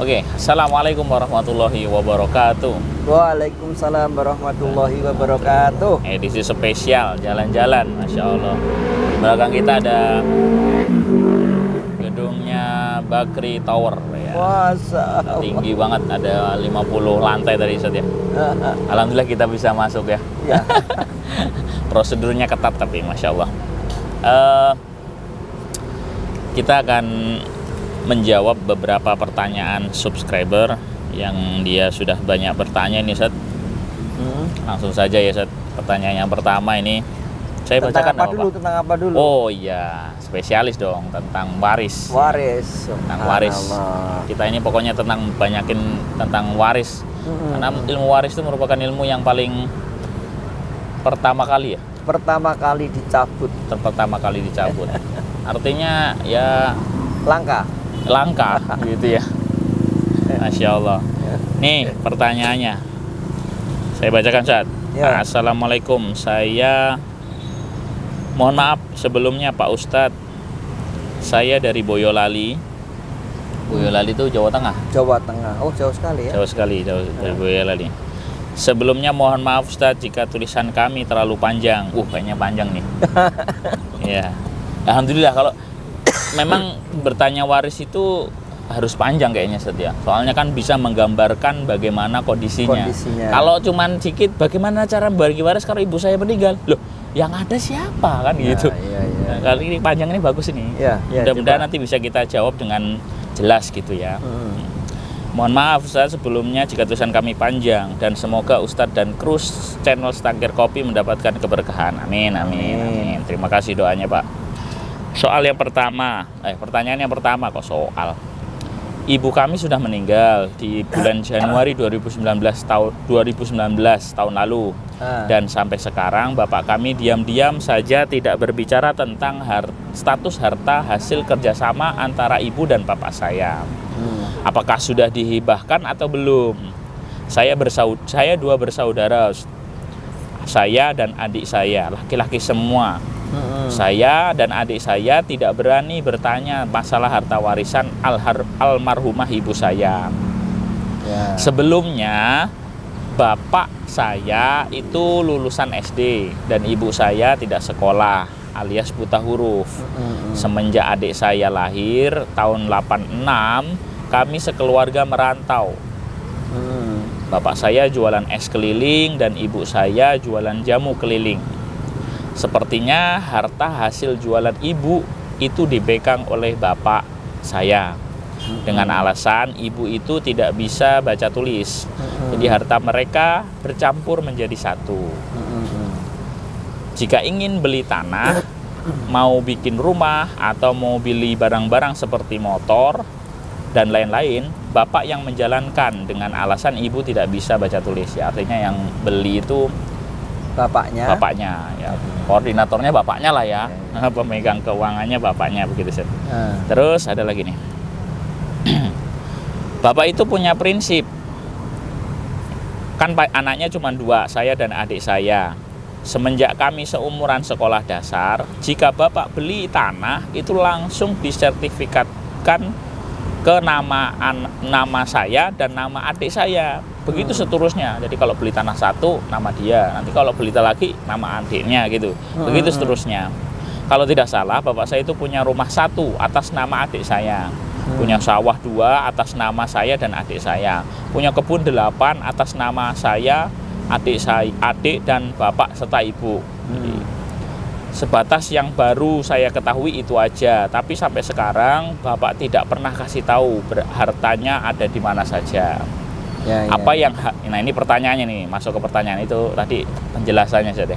Oke, Assalamualaikum warahmatullahi wabarakatuh. Waalaikumsalam warahmatullahi wabarakatuh. Edisi spesial jalan-jalan, Masya Allah. Di belakang kita ada gedungnya Bakri Tower ya. Masa Tinggi banget, ada 50 lantai tadi Ustaz ya. Alhamdulillah kita bisa masuk ya. Ya. Prosedurnya ketat tapi Masya Allah. Kita akan menjawab beberapa pertanyaan subscriber yang dia sudah banyak bertanya ini Ustaz. Langsung saja ya Ustaz. Pertanyaan yang pertama ini saya bacakan apa dulu? Tentang apa dulu? Oh iya, spesialis dong tentang waris. Waris. Tentang waris. Kita ini pokoknya banyakin tentang waris. Karena ilmu waris itu merupakan ilmu yang paling pertama kali ya. Pertama kali dicabut. Artinya ya langka gitu ya. Masya Allah. Nih pertanyaannya, saya bacakan Ustaz. Ya. Assalamualaikum, saya mohon maaf sebelumnya Pak Ustadz, saya dari Boyolali. Boyolali itu Jawa Tengah. Jawa Tengah. Oh, jauh sekali ya. Jauh sekali dari Boyolali. Sebelumnya mohon maaf Ustadz jika tulisan kami terlalu panjang. Kayaknya panjang nih. Ya. Alhamdulillah kalau memang bertanya waris itu harus panjang kayaknya setia. Soalnya kan bisa menggambarkan bagaimana kondisinya. Kalau cuman sedikit bagaimana cara bagi waris kalau ibu saya meninggal. Loh, yang ada siapa kan gitu. Iya. Nah, kali ini panjang ini bagus ini. Ya, Mudah-mudahan nanti bisa kita jawab dengan jelas gitu ya. Mohon maaf Ustaz sebelumnya jika tulisan kami panjang dan semoga Ustadz dan kru channel Stangkir Kopi mendapatkan keberkahan. Amin. Terima kasih doanya Pak. Soal yang pertama, pertanyaan yang pertama kok soal. Ibu kami sudah meninggal di bulan Januari 2019 tahun lalu. Dan sampai sekarang bapak kami diam-diam saja tidak berbicara tentang status harta hasil kerjasama antara ibu dan bapak saya. Apakah sudah dihibahkan atau belum? Saya dua bersaudara. Saya dan adik saya, laki-laki semua. Saya dan adik saya tidak berani bertanya masalah harta warisan almarhumah ibu saya. Sebelumnya bapak saya itu lulusan SD dan ibu saya tidak sekolah alias buta huruf. Semenjak adik saya lahir tahun 86 kami sekeluarga merantau. Bapak saya jualan es keliling dan ibu saya jualan jamu keliling. Sepertinya harta hasil jualan ibu itu dipegang oleh bapak saya dengan alasan ibu itu tidak bisa baca tulis. Jadi harta mereka bercampur menjadi satu. Jika ingin beli tanah, mau bikin rumah atau mau beli barang-barang seperti motor dan lain-lain, bapak yang menjalankan dengan alasan ibu tidak bisa baca tulis. Ya, artinya yang beli itu bapaknya ya. Koordinatornya bapaknya lah ya. Pemegang keuangannya bapaknya begitu Seth. Terus ada lagi nih. Bapak itu punya prinsip. Kan anaknya cuma 2, saya dan adik saya. Semenjak kami seumuran sekolah dasar, jika bapak beli tanah itu langsung disertifikatkan ke nama saya dan nama adik saya. Begitu seterusnya. Jadi kalau beli tanah satu nama dia, nanti kalau beli lagi nama adiknya gitu. Begitu seterusnya. Kalau tidak salah bapak saya itu punya rumah 1 atas nama adik saya. Punya sawah 2 atas nama saya dan adik saya. Punya kebun 8 atas nama saya, adik dan bapak serta ibu. Jadi, sebatas yang baru saya ketahui itu aja. Tapi sampai sekarang bapak tidak pernah kasih tahu hartanya ada di mana saja. Nah ini pertanyaannya nih, masuk ke pertanyaan itu tadi penjelasannya saja.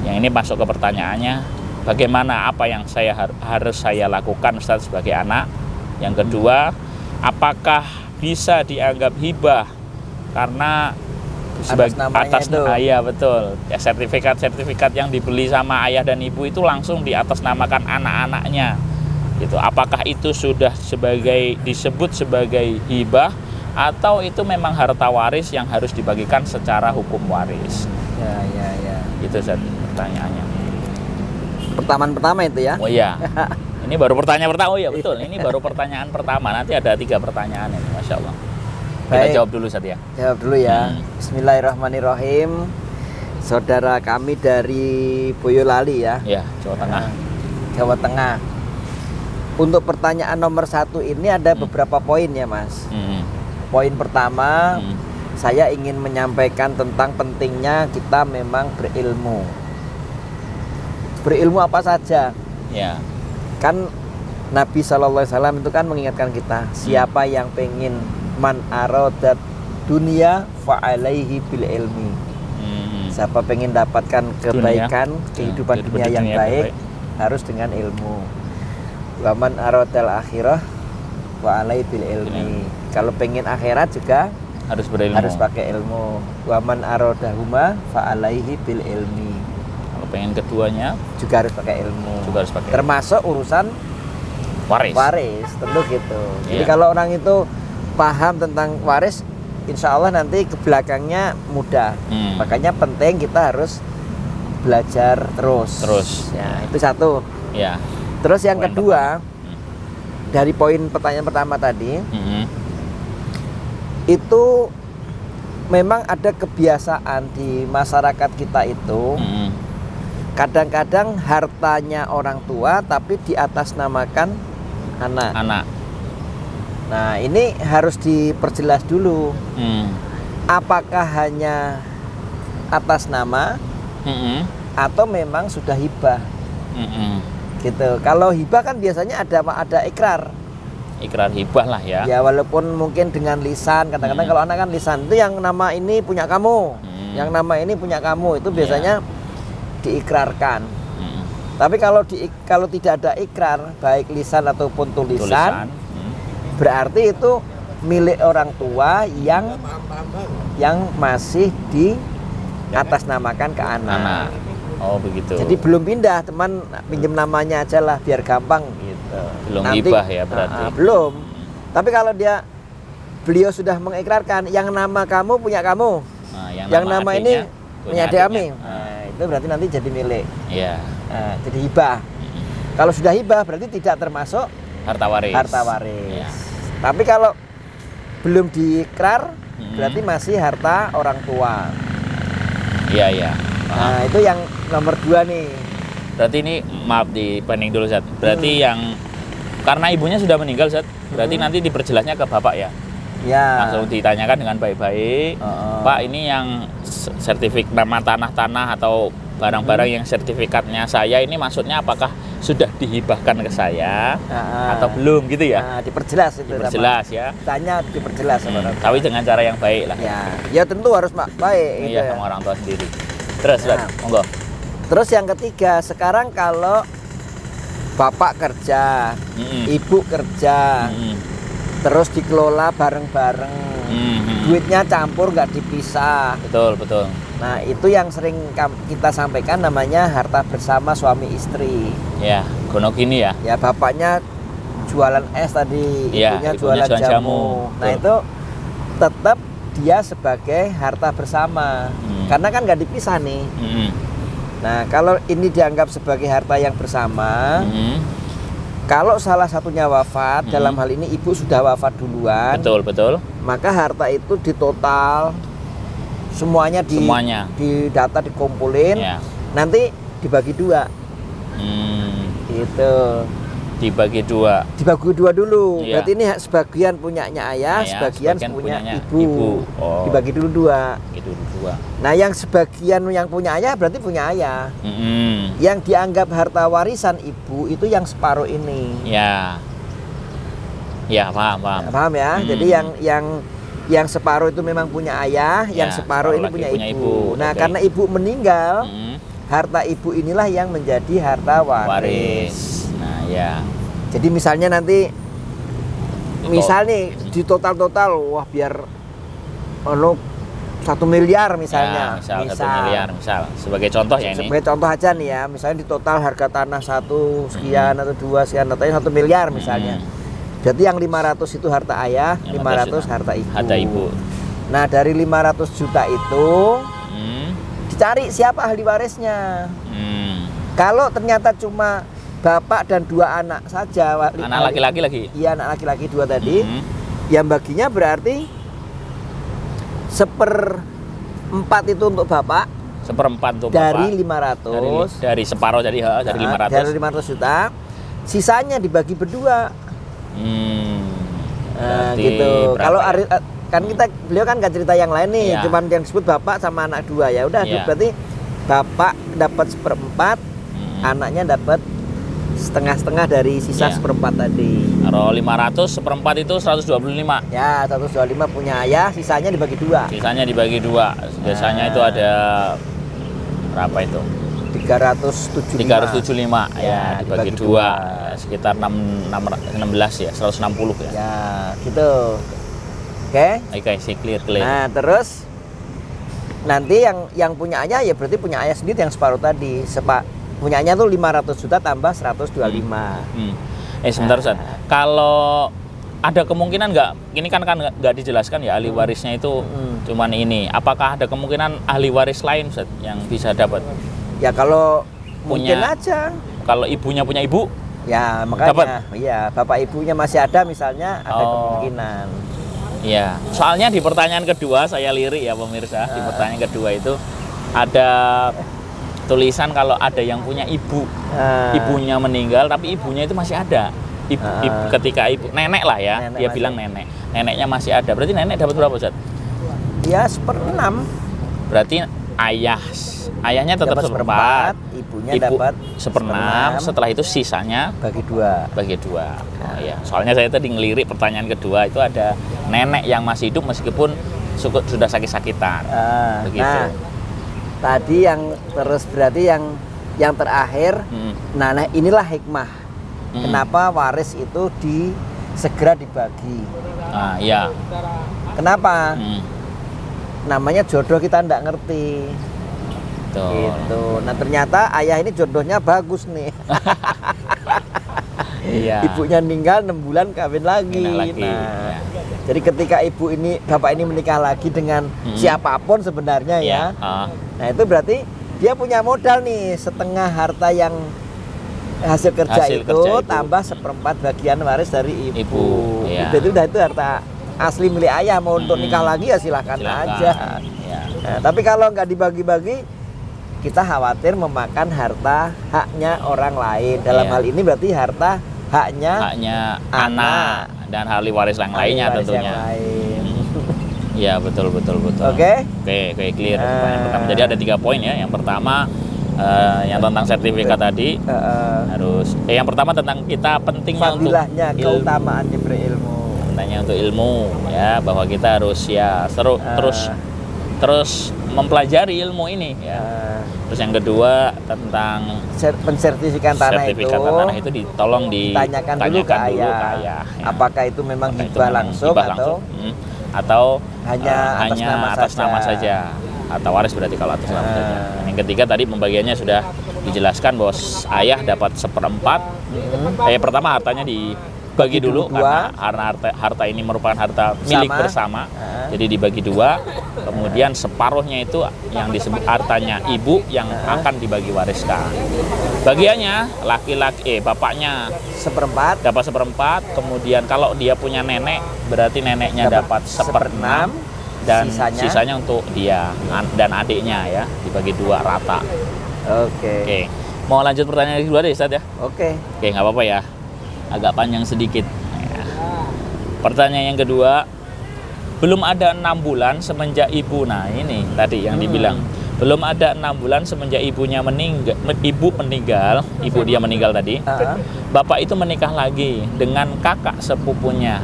Yang ini masuk ke pertanyaannya, bagaimana apa yang harus saya lakukan Ustaz sebagai anak? Yang kedua, apakah bisa dianggap hibah karena atas ayah betul ya, sertifikat yang dibeli sama ayah dan ibu itu langsung diatasnamakan anak-anaknya gitu. Apakah itu sudah disebut sebagai hibah atau itu memang harta waris yang harus dibagikan secara hukum waris? Itu pertanyaannya. Pertama itu ya. Oh iya. Ini baru pertanyaan pertama. Oh ya betul, ini baru pertanyaan pertama. Nanti ada 3 pertanyaan ini, Masya Allah. Kita Baik. jawab dulu Ustaz ya. Jawab dulu ya. Bismillahirrahmanirrahim. Saudara kami dari Boyolali ya, Ya, Jawa Tengah. Jawa Tengah. Untuk pertanyaan nomor 1 ini ada beberapa poin ya Mas. Poin pertama, saya ingin menyampaikan tentang pentingnya kita memang berilmu. Berilmu apa saja? Ya. Kan Nabi SAW itu kan mengingatkan kita, siapa yang pengen man arodat dunia fa'alaihi bil ilmi. Siapa pengen dapatkan kebaikan, kehidupan dunia yang baik, harus dengan ilmu. Wa man aradal akhirah fa'alaihi bil ilmi. Kalau pengen akhirat juga Harus berilmu. harus pakai ilmu. Wa man aradahuma fa'alaihi bil ilmi. Kalau pengen keduanya Juga harus pakai ilmu. juga harus pakai Termasuk urusan waris, tentu gitu. Jadi Iya. kalau orang itu paham tentang waris, insya Allah nanti ke belakangnya mudah. Makanya penting kita harus belajar terus. Ya, itu satu. Ya. Terus yang Poin kedua, dari poin pertanyaan pertama tadi, itu memang ada kebiasaan di masyarakat kita itu, kadang-kadang hartanya orang tua tapi diatasnamakan anak. Nah, ini harus diperjelas dulu. Apakah hanya atas nama atau memang sudah hibah? Gitu. Kalau hibah kan biasanya ada ikrar. Ikrar hibah lah ya. Ya walaupun mungkin dengan lisan, kadang-kadang kalau anak kan lisan itu yang nama ini punya kamu, yang nama ini punya kamu, itu biasanya diikrarkan. Tapi kalau tidak ada ikrar, baik lisan ataupun tulisan. Berarti itu milik orang tua yang masih di atas namakan ke anak. Oh begitu. Jadi belum pindah, teman pinjam namanya aja lah biar gampang gitu. Belum hibah ya berarti. Belum. Tapi kalau beliau sudah mengikrarkan yang nama kamu punya kamu, Nah, yang nama ini punya adik kami. adiknya. Nah, itu berarti nanti jadi milik. Iya. Nah, jadi hibah. Kalau sudah hibah berarti tidak termasuk Harta waris. Iya. Tapi kalau belum diikrar, berarti masih harta orang tua. Iya. Nah, itu yang nomor 2 nih. Berarti ini maaf dibanding dulu Zat. Berarti yang karena ibunya sudah meninggal Zat, berarti nanti diperjelasnya ke bapak ya. Ya. Langsung ditanyakan dengan baik-baik. Pak, ini yang sertifikat nama tanah-tanah atau barang-barang yang sertifikatnya saya ini maksudnya apakah sudah dihibahkan ke saya atau belum gitu ya? Nah, diperjelas itu. Diperjelas ya. Tanya diperjelas sama orang tua. Tapi dengan cara yang baik lah. Ya tentu harus baik gitu Iya, ya. sama orang tua sendiri. Terus Zat, monggo. Terus yang ketiga, sekarang kalau bapak kerja, ibu kerja, terus dikelola bareng-bareng, duitnya campur nggak dipisah. Betul. Nah, itu yang sering kita sampaikan namanya harta bersama suami istri. Ya, gono gini ya. Ya, bapaknya jualan es tadi, ibunya jualan jamu. Nah, itu tetap dia sebagai harta bersama. Karena kan nggak dipisah nih. Nah, kalau ini dianggap sebagai harta yang bersama, kalau salah satunya wafat, dalam hal ini ibu sudah wafat duluan. Betul. Maka harta itu ditotal, semuanya didata, dikumpulin, nanti dibagi 2. Gitu. Dibagi 2. Dibagi 2 dulu. Iya. Berarti ini sebagian punyanya ayah, sebagian punyanya ibu. Oh. Dibagi dulu 2. Gitu 2. Nah, yang sebagian yang punya ayah berarti punya ayah. Yang dianggap harta warisan ibu itu yang separuh ini. Ya. Ya, paham. Paham ya? Jadi yang separuh itu memang punya ayah, yang separuh ini punya ibu. Nah, karena ibu meninggal, harta ibu inilah yang menjadi harta waris. Nah, ya. Jadi misalnya nanti misal nih di total wah biar 1 miliar misalnya. Ya, misal 1 miliar misal. Sebagai contoh ya ini. Sebagai contoh aja nih ya, misalnya di total harga tanah 1 sekian atau 2 sekian atau 1 miliar misalnya. Jadi yang 500 itu harta ayah, 500 harta ibu. Harta ibu. Nah, dari 500 juta itu dicari siapa ahli warisnya. Kalau ternyata cuma bapak dan 2 anak saja. Anak laki-laki lagi. Iya, anak laki-laki 2 tadi. Hmm. Yang baginya berarti 1/4 itu untuk bapak. 1/4 untuk Dari bapak. 500. Dari separuh dari 500. Dari 500 juta. Sisanya dibagi berdua. Gitu. Kalau kan beliau kan nggak cerita yang lain nih, Iya. cuman yang disebut bapak sama anak 2 ya udah. Iya. Berarti bapak dapat 1/4, anaknya dapat setengah-setengah dari sisa Iya. 1/4 tadi. Kalau 500 1/4 itu 125. Ya 125 punya ayah, sisanya dibagi 2. Sisanya dibagi 2. Biasanya itu ada berapa itu? 375 ya, dibagi 2 sekitar 16 ya, 160 ya. Ya gitu. Oke. Oke, sih clear. Nah terus nanti yang punya ayah ya berarti punya ayah sendiri yang separuh tadi. Punyanya tuh 500 juta tambah 125. Sebentar Ustaz. Kalau ada kemungkinan nggak? Ini kan nggak dijelaskan ya ahli warisnya itu cuman ini. Apakah ada kemungkinan ahli waris lain Ustaz yang bisa dapat? Ya kalau mungkin Punya- aja. Kalau ibunya punya ibu, Ya makanya, iya bapak ibunya masih ada misalnya ada kemungkinan. iya. Soalnya di pertanyaan kedua saya lirik ya pemirsa. Di pertanyaan kedua itu ada tulisan kalau ada yang punya ibu, ibunya meninggal tapi ibunya itu masih ada. Ketika ibu nenek lah ya, Nenek dia masih. bilang neneknya masih ada. Berarti nenek dapat berapa Ustaz? Ya 1/6. Berarti ayahnya tetap Dapat 1/4, ibunya ibu dapat 1/6. Setelah itu sisanya bagi 2. bagi 2. Oh iya. Soalnya saya tadi ngelirik pertanyaan kedua itu ada nenek yang masih hidup meskipun sudah sakit-sakitan. Begitu. Nah, tadi yang terus berarti yang terakhir. Nah, inilah hikmah. Kenapa waris itu segera dibagi? Iya. Kenapa? Namanya jodoh kita ndak ngerti. Betul. Gitu. Nah, ternyata ayah ini jodohnya bagus nih. Iya. Ibunya meninggal 6 bulan kawin lagi. Nah, Nah, jadi ketika bapak ini menikah lagi dengan siapapun sebenarnya ya. Nah, itu berarti dia punya modal nih setengah harta yang hasil kerja itu tambah 1/4 bagian waris dari ibu. Iya. Itu harta asli milik ayah. Mau untuk nikah lagi ya silahkan aja. Iya. Nah, tapi kalau nggak dibagi-bagi, kita khawatir memakan harta haknya orang lain. Dalam Iya. hal ini berarti haknya anak dan ahli waris yang lainnya waris tentunya. yang lain. Iya, betul. Oke. Oke, clear. Pertanyaan pertama. Jadi ada 3 poin ya. Yang pertama yang tentang sertifikat tadi harus yang pertama tentang kita pentingnya untuk Fadilahnya, keutamaannya berilmu. pentingnya untuk ilmu ya, bahwa kita harus ya terus mempelajari ilmu ini ya. Terus yang kedua tentang Pensertifikan tanah itu tolong ditanyakan dulu ke ayah. ya. Apakah itu memang Apakah itu hibah memang langsung hibah atau hanya atas nama saja atau waris berarti kalau atas nama saja. Yang ketiga tadi pembagiannya sudah dijelaskan bahwa ayah dapat 1/4. Pertama hartanya dibagi dulu karena harta ini merupakan harta milik bersama. Jadi dibagi 2. Kemudian separuhnya itu yang disebut hartanya ibu yang akan dibagi wariskan. Bagiannya bapaknya 1/4 dapat 1/4. Kemudian kalau dia punya nenek berarti neneknya dapat 1/6 dan sisanya untuk dia dan adiknya ya, dibagi 2 rata. Oke. Mau lanjut pertanyaan kedua deh Ustaz ya? Oke, nggak apa-apa ya. Agak panjang sedikit. Pertanyaan yang kedua, belum ada 6 bulan semenjak ibu. Nah, ini tadi yang dibilang. Belum ada 6 bulan semenjak ibu dia meninggal tadi. Bapak itu menikah lagi dengan kakak sepupunya.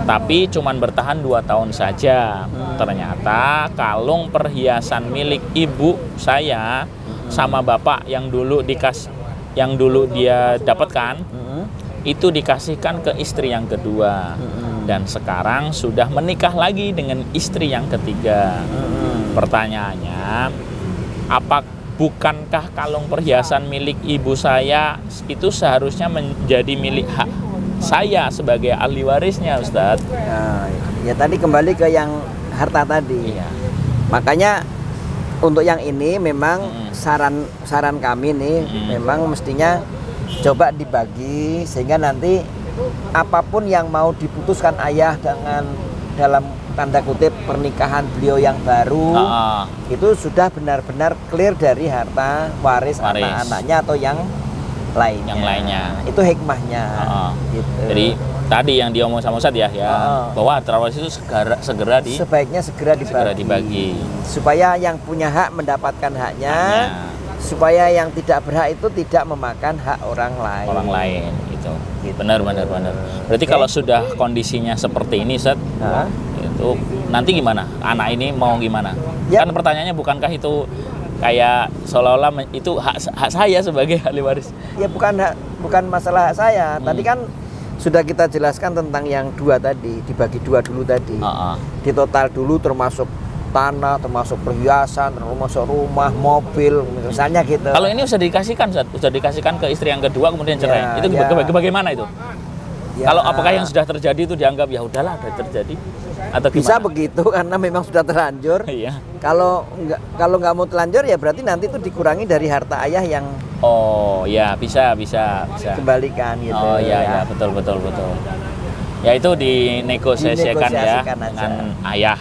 Tapi cuman bertahan 2 tahun saja. Ternyata kalung perhiasan milik ibu saya sama bapak yang dulu dia dapatkan itu dikasihkan ke istri yang kedua. Dan sekarang sudah menikah lagi dengan istri yang ketiga. Pertanyaannya, bukankah kalung perhiasan milik ibu saya itu seharusnya menjadi milik hak saya sebagai ahli warisnya, Ustadz? Ya tadi kembali ke yang harta tadi. Iya. Makanya untuk yang ini memang saran kami nih memang mestinya coba dibagi sehingga nanti apapun yang mau diputuskan ayah dengan dalam tanda kutip pernikahan beliau yang baru itu sudah benar-benar clear dari harta waris anak-anaknya atau yang lainnya. Itu hikmahnya. Gitu. Jadi tadi yang dia omong sama Ustadz ya, bahwa harta waris itu sebaiknya segera dibagi. Supaya yang punya hak mendapatkan haknya. Supaya yang tidak berhak itu tidak memakan hak orang lain gitu. Benar. Berarti kalau sudah kondisinya seperti ini, Ustaz, itu nanti gimana? Anak ini mau gimana? Kan pertanyaannya bukankah itu kayak seolah-olah itu hak saya sebagai ahli waris? Ya bukan masalah hak saya. Tadi kan sudah kita jelaskan tentang yang dua tadi, dibagi dua dulu tadi. Di total dulu termasuk tanah, termasuk perhiasan, termasuk rumah, mobil, misalnya gitu. Kalau ini sudah dikasihkan ke istri yang kedua kemudian cerai, itu bagaimana itu? Kalau apakah yang sudah terjadi itu dianggap ya udahlah sudah terjadi atau gimana? Bisa begitu karena memang sudah terlanjur. Kalau nggak mau terlanjur ya berarti nanti itu dikurangi dari harta ayah yang bisa kembalikan gitu. Betul. Ya itu dinegosiasikan ya dengan ayah.